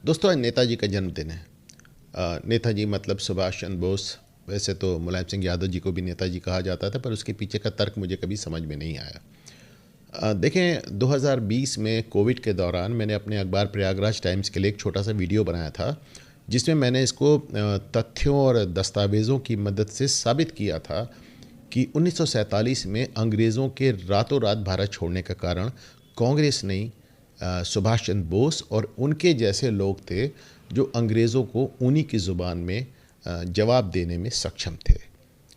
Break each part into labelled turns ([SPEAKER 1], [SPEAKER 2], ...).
[SPEAKER 1] दोस्तों, आज नेताजी का जन्मदिन है। नेताजी मतलब सुभाष चंद्र बोस। वैसे तो मुलायम सिंह यादव जी को भी नेताजी कहा जाता था, पर उसके पीछे का तर्क मुझे कभी समझ में नहीं आया। देखें, 2020 में कोविड के दौरान मैंने अपने अखबार प्रयागराज टाइम्स के लिए एक छोटा सा वीडियो बनाया था, जिसमें मैंने इसको तथ्यों और दस्तावेज़ों की मदद से साबित किया था कि 1947 में अंग्रेज़ों के रातों रात भारत छोड़ने का कारण कांग्रेस नहीं, सुभाष चंद्र बोस और उनके जैसे लोग थे जो अंग्रेज़ों को उन्हीं की ज़ुबान में जवाब देने में सक्षम थे।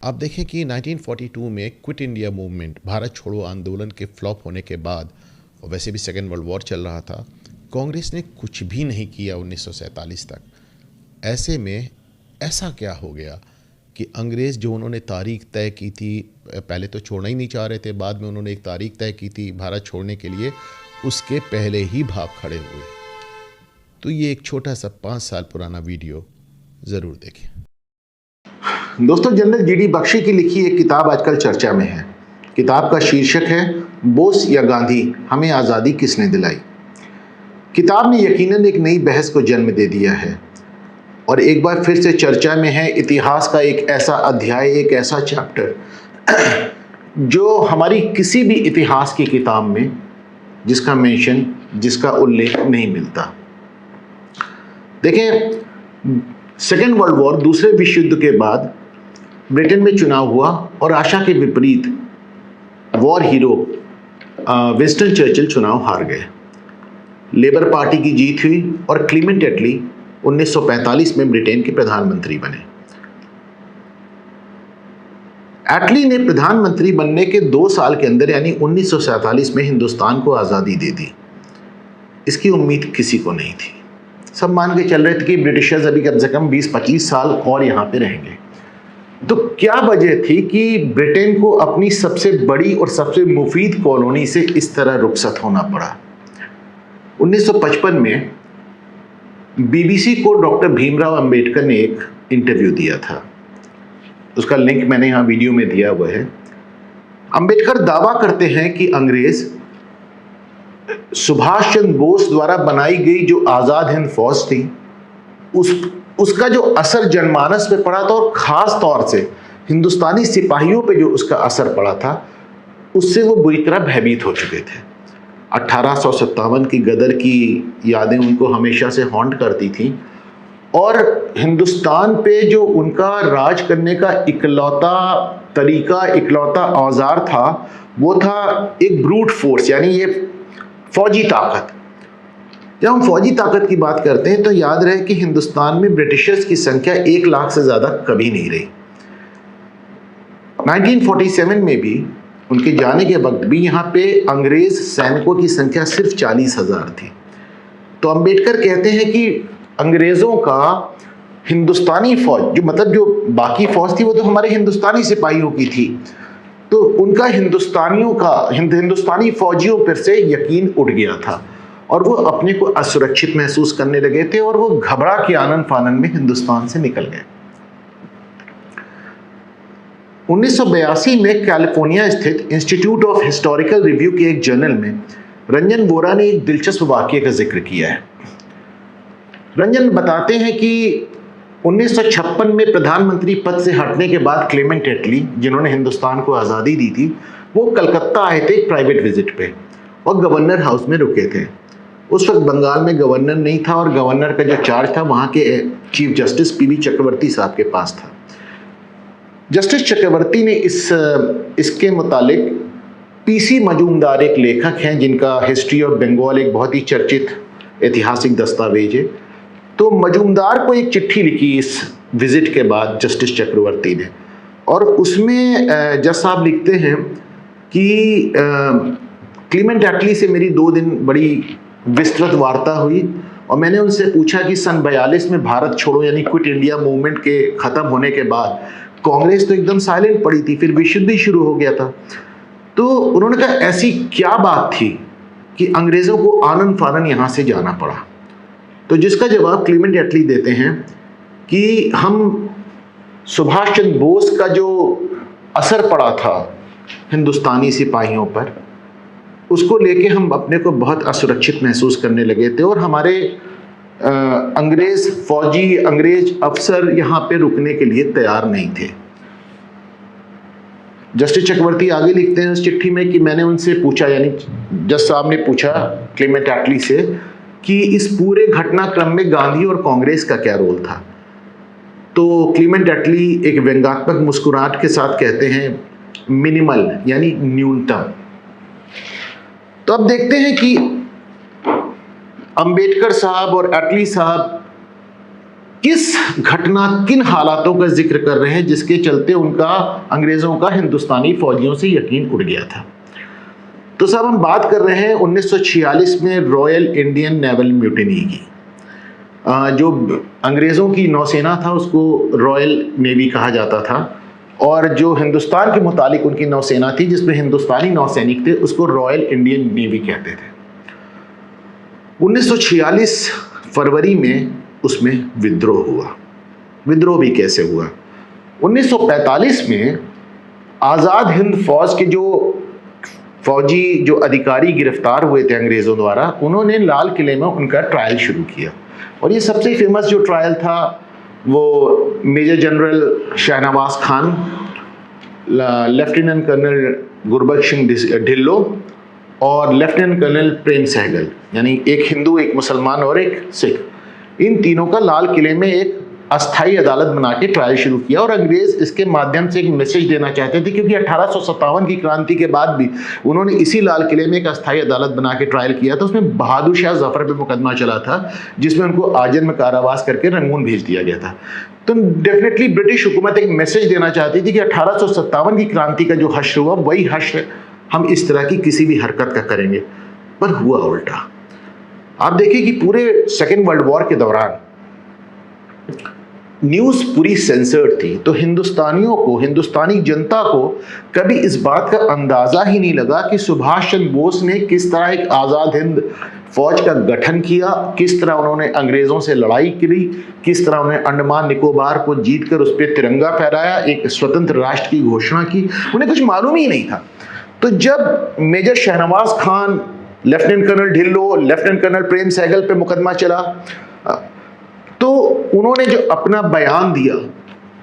[SPEAKER 1] आप देखें कि 1942 में क्विट इंडिया मूवमेंट, भारत छोड़ो आंदोलन के फ्लॉप होने के बाद, और वैसे भी सेकेंड वर्ल्ड वॉर चल रहा था, कांग्रेस ने कुछ भी नहीं किया 1947 तक। ऐसे में ऐसा क्या हो गया कि अंग्रेज़ जो उन्होंने तारीख तय की थी, पहले तो छोड़ना ही नहीं चाह रहे थे, बाद में उन्होंने एक तारीख तय की थी भारत छोड़ने के लिए, उसके पहले ही भाग खड़े हुए। तो ये एक छोटा सा 5 साल पुराना वीडियो ज़रूर देखें।
[SPEAKER 2] दोस्तों, जनरल जीडी बख्शी की लिखी एक किताब आजकल चर्चा में है। किताब का शीर्षक है बोस या गांधी, हमें आज़ादी किसने दिलाई। किताब ने यकीनन एक नई बहस को जन्म दे दिया है और एक बार फिर से चर्चा में है इतिहास का एक ऐसा अध्याय, एक ऐसा चैप्टर जो हमारी किसी भी इतिहास की किताब में जिसका मेंशन, जिसका उल्लेख नहीं मिलता। देखें, सेकेंड वर्ल्ड वॉर, दूसरे विश्व युद्ध के बाद ब्रिटेन में चुनाव हुआ और आशा के विपरीत वॉर हीरो विंस्टन चर्चिल चुनाव हार गए। लेबर पार्टी की जीत हुई और क्लीमेंट एटली 1945 में ब्रिटेन के प्रधानमंत्री बने। एटली ने प्रधानमंत्री बनने के 2 साल के अंदर यानी 1947 में हिंदुस्तान को आज़ादी दे दी। इसकी उम्मीद किसी को नहीं थी। सब मान के चल रहे थे कि ब्रिटिशर्स अभी कम से कम 20-25 साल और यहाँ पे रहेंगे। तो क्या वजह थी कि ब्रिटेन को अपनी सबसे बड़ी और सबसे मुफीद कॉलोनी से इस तरह रुखसत होना पड़ा। 1955 में बीबीसी को डॉक्टर भीमराव अंबेडकर ने एक इंटरव्यू दिया था। उसका लिंक मैंने यहाँ वीडियो में दिया हुआ है। अंबेडकर दावा करते हैं कि अंग्रेज सुभाष चंद्र बोस द्वारा बनाई गई जो आज़ाद हिंद फौज थी, उसका जो असर जनमानस पे पड़ा था और ख़ास तौर से हिंदुस्तानी सिपाहियों पे जो उसका असर पड़ा था, उससे वो बुरी तरह भयभीत हो चुके थे। 1857 की गदर की यादें उनको हमेशा से हॉन्ट करती थी और हिंदुस्तान पे जो उनका राज करने का इकलौता तरीका, इकलौता औजार था, वो था एक ब्रूट फोर्स, यानी ये फौजी ताकत। जब हम फौजी ताकत की बात करते हैं तो याद रहे कि हिंदुस्तान में ब्रिटिशर्स की संख्या 1 लाख से ज़्यादा कभी नहीं रही। 1947 में भी, उनके जाने के वक्त भी, यहाँ पे अंग्रेज सैनिकों की संख्या सिर्फ 40,000 थी। तो अंबेडकर कहते हैं कि अंग्रेज़ों का हिंदुस्तानी फौज, जो मतलब जो बाकी फौज थी वो तो हमारे हिंदुस्तानी सिपाहियों की थी, तो उनका हिंदुस्तानी फौजियों पर से यकीन उठ गया था और वो अपने को असुरक्षित महसूस करने लगे थे और वो घबरा के आनन फानन में हिंदुस्तान से निकल गए। 1982 में कैलिफोर्निया स्थित इंस्टीट्यूट ऑफ हिस्टोरिकल रिव्यू के एक जर्नल में रंजन वोरा ने एक दिलचस्प वाकये का जिक्र किया है। रंजन बताते हैं कि 1956 में प्रधानमंत्री पद से हटने के बाद क्लेमेंट एटली, जिन्होंने हिंदुस्तान को आज़ादी दी थी, वो कलकत्ता आए थे एक प्राइवेट विजिट पे और गवर्नर हाउस में रुके थे। उस वक्त बंगाल में गवर्नर नहीं था और गवर्नर का जो चार्ज था वहाँ के चीफ जस्टिस पीबी चक्रवर्ती साहब के पास था। जस्टिस चक्रवर्ती ने इसके मुतालिक पीसी मजूमदार एक लेखक हैं जिनका हिस्ट्री ऑफ बंगाल एक बहुत ही चर्चित ऐतिहासिक दस्तावेज है, तो मजूमदार को एक चिट्ठी लिखी इस विजिट के बाद जस्टिस चक्रवर्ती ने, और उसमें जज साहब लिखते हैं कि क्लीमेंट एटली से मेरी 2 दिन बड़ी विस्तृत वार्ता हुई और मैंने उनसे पूछा कि सन 42 में भारत छोड़ो यानी क्विट इंडिया मूवमेंट के ख़त्म होने के बाद कांग्रेस तो एकदम साइलेंट पड़ी थी, फिर विश्व युद्ध ही शुरू हो गया था। तो उन्होंने कहा ऐसी क्या बात थी कि अंग्रेज़ों को आनन फानन यहाँ से जाना पड़ा। तो जिसका जवाब क्लीमेंट एटली देते हैं कि हम सुभाष चंद्र बोस का जो असर पड़ा था हिंदुस्तानी सिपाहियों पर, उसको लेके हम अपने को बहुत असुरक्षित महसूस करने लगे थे और हमारे अंग्रेज अफसर यहाँ पे रुकने के लिए तैयार नहीं थे। जस्टिस चक्रवर्ती आगे लिखते हैं उस चिट्ठी में कि मैंने उनसे पूछा, यानी जज साहब ने पूछा क्लेमेंट एटली से कि इस पूरे घटनाक्रम में गांधी और कांग्रेस का क्या रोल था। तो क्लेमेंट एटली एक व्यंग्यात्मक मुस्कुराहट के साथ कहते हैं मिनिमल, यानी न्यूनतम। तो अब देखते हैं कि अंबेडकर साहब और एटली साहब किस घटना, किन हालातों का जिक्र कर रहे हैं जिसके चलते उनका, अंग्रेजों का हिंदुस्तानी फौजियों से यकीन उड़ गया था। तो साहब हम बात कर रहे हैं 1946 में रॉयल इंडियन नेवल म्यूटिनी की। जो अंग्रेजों की नौसेना था उसको रॉयल नेवी कहा जाता था, और जो हिंदुस्तान के मुतालिक उनकी नौसेना थी जिसमें हिंदुस्तानी नौसैनिक थे उसको रॉयल इंडियन नेवी कहते थे। 1946 फरवरी में उसमें विद्रोह हुआ। विद्रोह भी कैसे हुआ? 1945 में आज़ाद हिंद फौज के जो फौजी, जो अधिकारी गिरफ्तार हुए थे अंग्रेज़ों द्वारा, उन्होंने लाल किले में उनका ट्रायल शुरू किया। और ये सबसे फेमस जो ट्रायल था वो major general Shahnawaz Khan, lieutenant colonel Gurbaksh Singh Dhillon और लेफ्टिनेंट कर्नल प्रेम सहगल, यानी एक हिंदू, एक मुसलमान और एक सिख, इन तीनों का लाल किले में एक अस्थाई अदालत बना के ट्रायल शुरू किया। और अंग्रेज इसके माध्यम से एक मैसेज देना चाहते थे, क्योंकि 1857 की क्रांति के बाद भी उन्होंने इसी लाल किले में एक अस्थाई अदालत बना के ट्रायल किया था। उसमें बहादुर शाह जफर पे मुकदमा चला था जिसमें उनको आजीवन कारावास करके रंगून भेज दिया गया था। तो डेफिनेटली ब्रिटिश हुकूमत एक मैसेज देना चाहती थी कि 1857 की क्रांति का जो हश्र हुआ वही हश्र हम इस तरह की किसी भी हरकत का करेंगे। पर हुआ उल्टा। आप देखिए कि पूरे सेकेंड वर्ल्ड वॉर के दौरान न्यूज़ पूरी सेंसर्ड थी, तो हिंदुस्तानियों को, हिंदुस्तानी जनता को कभी इस बात का अंदाज़ा ही नहीं लगा कि सुभाष चंद्र बोस ने किस तरह एक आज़ाद हिंद फौज का गठन किया, किस तरह उन्होंने अंग्रेज़ों से लड़ाई की, किस तरह उन्होंने अंडमान निकोबार को जीतकर उस पर तिरंगा फहराया, एक स्वतंत्र राष्ट्र की घोषणा की। उन्हें कुछ मालूम ही नहीं था। तो जब major Shahnawaz Khan, lieutenant colonel Dhillon, lieutenant colonel Prem Sehgal पे मुकदमा चला, तो उन्होंने जो अपना बयान दिया,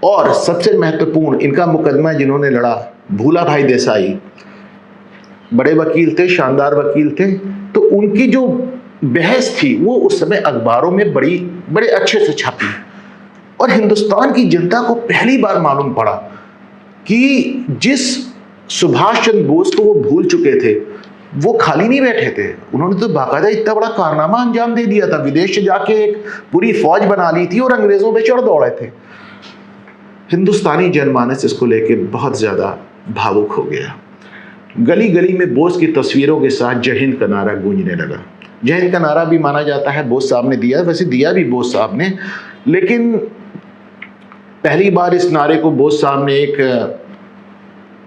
[SPEAKER 2] और सबसे महत्वपूर्ण इनका मुकदमा जिन्होंने लड़ा, भूला भाई देसाई, बड़े वकील थे, शानदार वकील थे, तो उनकी जो बहस थी वो उस समय अखबारों में बड़े अच्छे से छपी। और हिंदुस्तान की जनता को पहली बार मालूम पड़ा कि जिस सुभाष चंद्र बोस को वो भूल चुके थे वो खाली नहीं बैठे थे। उन्होंने तो बाकायदा इतना बड़ा कारनामा अंजाम दे दिया था, विदेश से जाके एक पूरी फौज बना ली थी और अंग्रेजों पे चढ़ दौड़े थे। हिंदुस्तानी जनमानस इसको लेके बहुत ज्यादा भावुक हो गया। गली गली में बोस की तस्वीरों के साथ जय हिंद का नारा गूंजने लगा। जय हिंद का नारा भी माना जाता है बोस साहब ने दिया, वैसे दिया भी बोस साहब ने, लेकिन पहली बार इस नारे को बोस साहब ने एक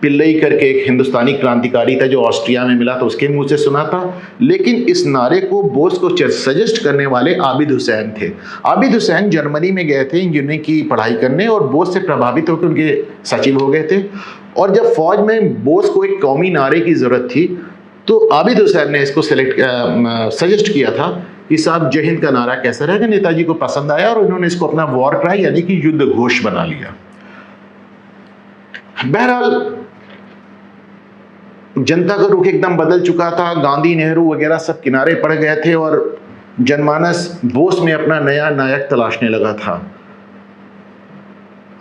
[SPEAKER 2] पिल्लई करके एक हिंदुस्तानी क्रांतिकारी था जो ऑस्ट्रिया में मिला था, उसके मुंह से सुना था। लेकिन इस नारे को बोस को सजेस्ट करने वाले आबिद हुसैन थे। आबिद हुसैन जर्मनी में गए थे इंजीनियरिंग की पढ़ाई करने और बोस से प्रभावित होकर उनके सचिव हो गए थे। और जब फौज में बोस को एक कौमी नारे की जरूरत थी तो आबिद हुसैन ने इसको सजेस्ट किया था कि साहब जय हिंद का नारा कैसा रहेगा। नेताजी को पसंद आया और उन्होंने इसको अपना वॉर क्राई यानी कि युद्ध घोष बना लिया। बहरहाल जनता का रुख एकदम बदल चुका था। गांधी, नेहरू वगैरह सब किनारे पड़ गए थे और जनमानस बोस में अपना नया नायक तलाशने लगा था।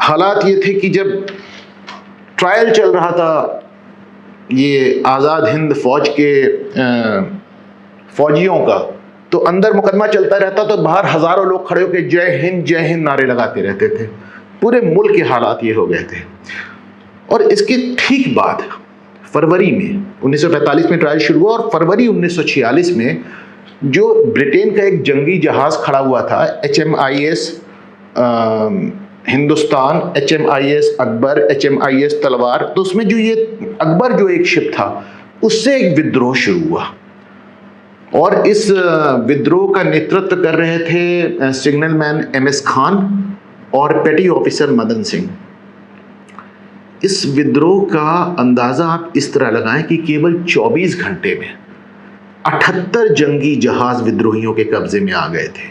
[SPEAKER 2] हालात ये थे कि जब ट्रायल चल रहा था ये आज़ाद हिंद फौज के फौजियों का, तो अंदर मुकदमा चलता रहता तो बाहर हजारों लोग खड़े होकर जय हिंद नारे लगाते रहते थे। पूरे मुल्क के हालात ये हो गए थे। और इसके ठीक बाद फरवरी में 1945 में ट्रायल शुरू हुआ और फरवरी 1946 में जो ब्रिटेन का एक जंगी जहाज खड़ा हुआ था HMIS Hindustan, HMIS Akbar, HMIS तलवार, तो उसमें जो ये अकबर जो एक शिप था उससे एक विद्रोह शुरू हुआ। और इस विद्रोह का नेतृत्व कर रहे थे सिग्नल मैन MS खान और पेटी ऑफिसर मदन सिंह। इस विद्रोह का अंदाजा आप इस तरह लगाएं कि केवल 24 घंटे में 78 जंगी जहाज विद्रोहियों के कब्जे में आ गए थे।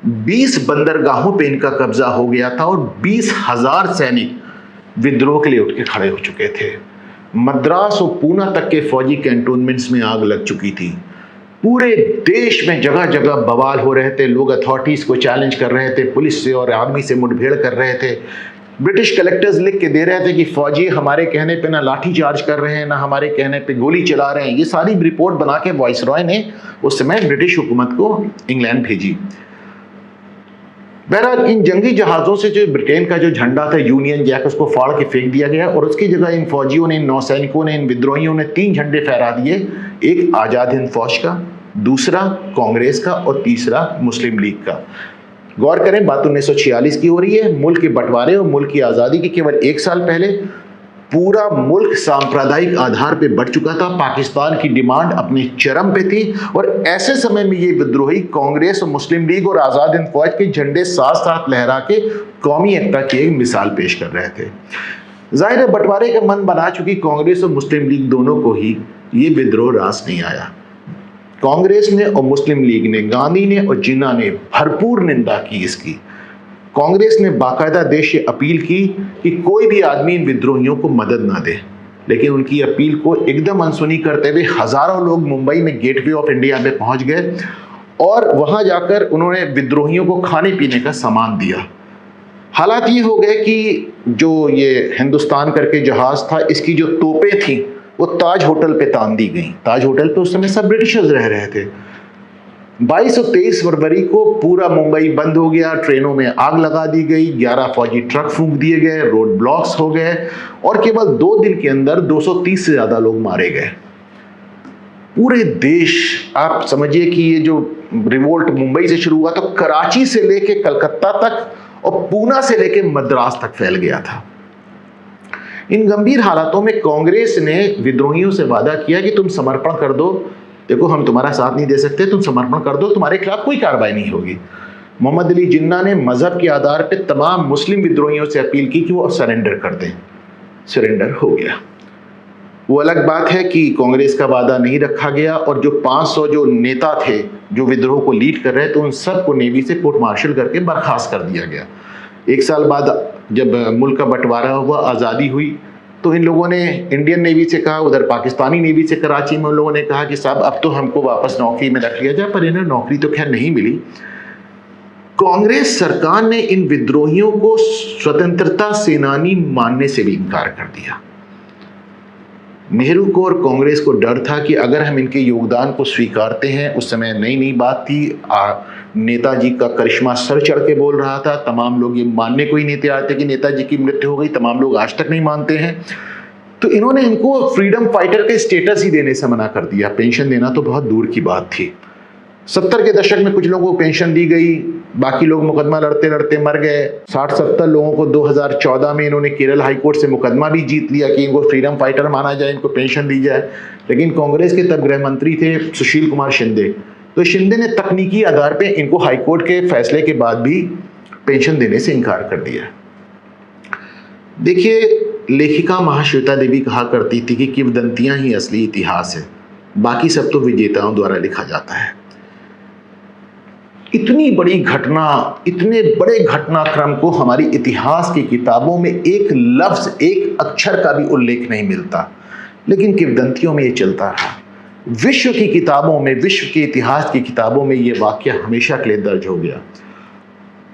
[SPEAKER 2] 20 बंदरगाहों पे इनका कब्जा हो गया था और 20,000 सैनिक विद्रोह के लिए उठ के खड़े हो चुके थे। मद्रास और पूना तक के फौजी कैंटोनमेंट्स में आग लग चुकी थी। पूरे देश में जगह जगह बवाल हो रहे थे, लोग अथॉरिटीज को चैलेंज कर रहे थे, पुलिस से और आर्मी से मुठभेड़ कर रहे थे। ब्रिटिश कलेक्टर्स लिख के दे रहे थे कि फौजी हमारे कहने पे ना लाठी चार्ज कर रहे हैं, ना हमारे कहने पे गोली चला रहे हैं। ये सारी रिपोर्ट बना के वाइसरॉय ने उस समय ब्रिटिश हुकूमत को इंग्लैंड भेजी। बहरहाल इन जंगी जहाज़ों से जो ब्रिटेन का जो झंडा था यूनियन जैक, उसको फाड़ के फेंक दिया गया और उसकी जगह इन फौजियों ने, इन नौसैनिकों ने, इन विद्रोहियों ने 3 झंडे फहरा दिए। एक आज़ाद हिंद फौज का, दूसरा कांग्रेस का और तीसरा मुस्लिम लीग का। गौर करें, बात 1946 की हो रही है। मुल्क के बंटवारे और मुल्क की आज़ादी के केवल 1 साल पहले पूरा मुल्क सांप्रदायिक आधार पे बढ़ चुका था। पाकिस्तान की डिमांड अपने चरम पे थी और ऐसे समय में ये विद्रोही कांग्रेस और मुस्लिम लीग और आज़ाद हिंद फौज के झंडे साथ साथ लहरा के कौमी एकता की एक मिसाल पेश कर रहे थे। जाहिर है बंटवारे का मन बना चुकी कांग्रेस और मुस्लिम लीग दोनों को ही ये विद्रोह रास नहीं आया। कांग्रेस ने और मुस्लिम लीग ने, गांधी ने और जिन्ना ने भरपूर निंदा की इसकी। कांग्रेस ने बाकायदा देश से अपील की कि कोई भी आदमी इन विद्रोहियों को मदद ना दे, लेकिन उनकी अपील को एकदम अनसुनी करते हुए हजारों लोग मुंबई में गेटवे ऑफ इंडिया में पहुंच गए और वहां जाकर उन्होंने विद्रोहियों को खाने पीने का सामान दिया। हालात ये हो गए कि जो ये हिंदुस्तान करके जहाज था, इसकी जो तोपें थी वो ताज होटल पे तान दी गई। ताज होटल पे उस समय सब ब्रिटिशर्स रह रहे थे। 22 और 23 फरवरी को पूरा मुंबई बंद हो गया, ट्रेनों में आग लगा दी गई, 11 फौजी ट्रक फूंक दिए गए, रोड ब्लॉक्स हो गए और केवल 2 दिन के अंदर 230 से ज्यादा लोग मारे गए। पूरे देश, आप समझिए कि ये जो रिवोल्ट मुंबई से शुरू हुआ तो कराची से लेके कलकत्ता तक और पूना से लेके मद्रास तक फैल गया था। इन गंभीर हालातों में कांग्रेस ने विद्रोहियों से वादा किया कि तुम समर्पण कर दो, देखो हम तुम्हारा साथ नहीं दे सकते, तुम समर्पण कर दो, तुम्हारे खिलाफ कोई कार्रवाई नहीं होगी। मोहम्मद अली जिन्ना ने मजहब के आधार पर तमाम मुस्लिम विद्रोहियों से अपील की कि वो सरेंडर कर दें। सरेंडर हो गया। वो अलग बात है कि कांग्रेस का वादा नहीं रखा गया और जो 500 जो नेता थे जो विद्रोह को लीड कर रहे थे, उन सबको नेवी से कोर्ट मार्शल करके बर्खास्त कर दिया गया। 1 साल बाद जब मुल्क का बंटवारा हुआ, आज़ादी हुई, तो इन लोगों ने इंडियन नेवी से कहा, उधर पाकिस्तानी नेवी से कराची में उन लोगों ने कहा कि साहब अब तो हमको वापस नौकरी में रख लिया जाए, पर इन्हें नौकरी तो खैर नहीं मिली। कांग्रेस सरकार ने इन विद्रोहियों को स्वतंत्रता सेनानी मानने से भी इनकार कर दिया। नेहरू को और कांग्रेस को डर था कि अगर हम इनके योगदान को स्वीकारते हैं, उस समय नई नई बात थी, नेताजी का करिश्मा सर चढ़ के बोल रहा था, तमाम लोग ये मानने को ही नहीं तैयार थे कि नेताजी की मृत्यु हो गई, तमाम लोग आज तक नहीं मानते हैं। तो इन्होंने इनको फ्रीडम फाइटर के स्टेटस ही देने से मना कर दिया। पेंशन देना तो बहुत दूर की बात थी। 70 के दशक में कुछ लोगों को पेंशन दी गई, बाकी लोग मुकदमा लड़ते लड़ते मर गए। 60-70 लोगों को 2014 में इन्होंने केरल हाई कोर्ट से मुकदमा भी जीत लिया कि इनको फ्रीडम फाइटर माना जाए, इनको पेंशन दी जाए। लेकिन कांग्रेस के तब गृह मंत्री थे सुशील कुमार शिंदे, तो शिंदे ने तकनीकी आधार पे इनको हाई कोर्ट के फैसले के बाद भी पेंशन देने से इनकार कर दिया। देखिए, लेखिका महाश्वेता देवी कहा करती थी कि किंवदंतियां ही असली इतिहास है, बाकी सब तो विजेताओं द्वारा लिखा जाता है। इतनी बड़ी घटना, इतने बड़े घटनाक्रम को हमारी इतिहास की किताबों में एक लफ्ज, एक अक्षर का भी उल्लेख नहीं मिलता, लेकिन किंवदंतियों में ये चलता रहा। विश्व की किताबों में, विश्व के इतिहास की किताबों में ये वाकया हमेशा के लिए दर्ज हो गया।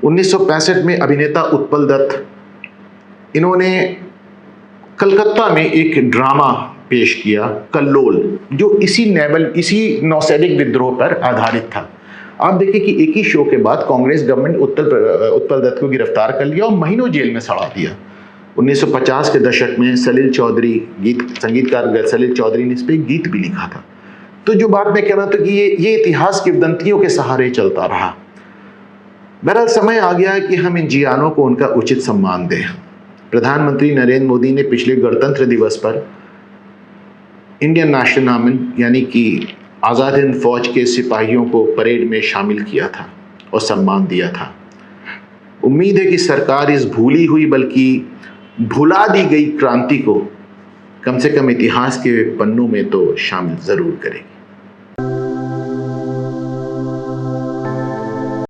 [SPEAKER 2] 1965 में अभिनेता उत्पल दत्त, इन्होंने कलकत्ता में एक ड्रामा पेश किया, कल्लोल, जो इसी नौसैनिक विद्रोह पर आधारित था। आप देखिए कि एक ही शो के बाद कांग्रेस गवर्नमेंट उत्पल दत्त को गिरफ्तार कर लिया और महीनों जेल में सड़ा दिया। 1950 के दशक में सलील चौधरी, संगीतकार सलील चौधरी ने इस पर गीत भी लिखा था। तो जो बात मैं कह रहा था कि ये इतिहास किंवदंतियों के सहारे चलता रहा। बहरहाल समय आ गया है कि हम इन जियानों को उनका उचित सम्मान दें। प्रधानमंत्री नरेंद्र मोदी ने पिछले गणतंत्र दिवस पर इंडियन नेशनल आर्मी यानी कि आज़ाद हिंद फौज के सिपाहियों को परेड में शामिल किया था और सम्मान दिया था। उम्मीद है कि सरकार इस भूली हुई बल्कि भुला दी गई क्रांति को कम से कम इतिहास के पन्नों में तो शामिल ज़रूर करेगी।